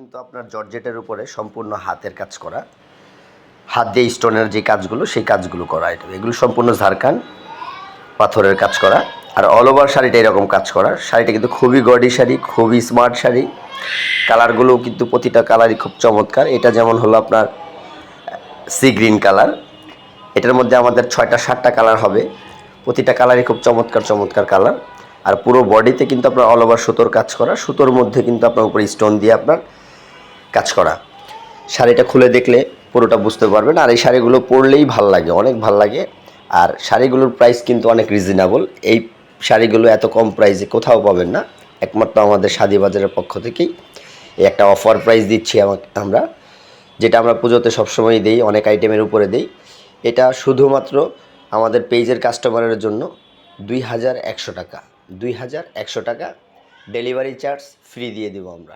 কিন্তু আপনার জর্জেটের উপরে সম্পূর্ণ হাতের কাজ করা, হাত দিয়ে স্টোনের যে কাজগুলো সেই কাজগুলো করা। এগুলো সম্পূর্ণ ঝাড়খান পাথরের কাজ করা। আর অল ওভার শাড়িটা এরকম কাজ করা। শাড়িটা কিন্তু খুবই গডি শাড়ি, খুবই স্মার্ট শাড়ি। কালারগুলো কিন্তু প্রতিটা কালারই খুব চমৎকার। এটা যেমন হলো আপনার সি গ্রিন কালার, এটার মধ্যে আমাদের 6টা 7টা কালার হবে। প্রতিটা কালারই খুব চমৎকার চমৎকার কালার। আর পুরো বডিতে কিন্তু আপনার অল ওভার সুতোর কাজ করা, সুতোর মধ্যে কিন্তু আপনার উপরে স্টোন দিয়ে আপনার কাজ করা। শাড়িটা খুলে দেখলে পুরোটা বুঝতে পারবেন। আর এই শাড়িগুলো পরলেই ভাল লাগে, অনেক ভাল লাগে। আর শাড়িগুলোর প্রাইস কিন্তু অনেক রিজনেবল। এই শাড়িগুলো এত কম প্রাইসে কোথাও পাবেন না, একমাত্র আমাদের শাদি বাজারের পক্ষ থেকেই এই একটা অফার প্রাইস দিচ্ছি আমরা, যেটা আমরা পুজোতে সবসময় দিই, অনেক আইটেমের উপরে দিই। এটা শুধুমাত্র আমাদের পেজের কাস্টমারের জন্য 2100 টাকা, 2100 টাকা ডেলিভারি চার্জ ফ্রি দিয়ে দেবো আমরা।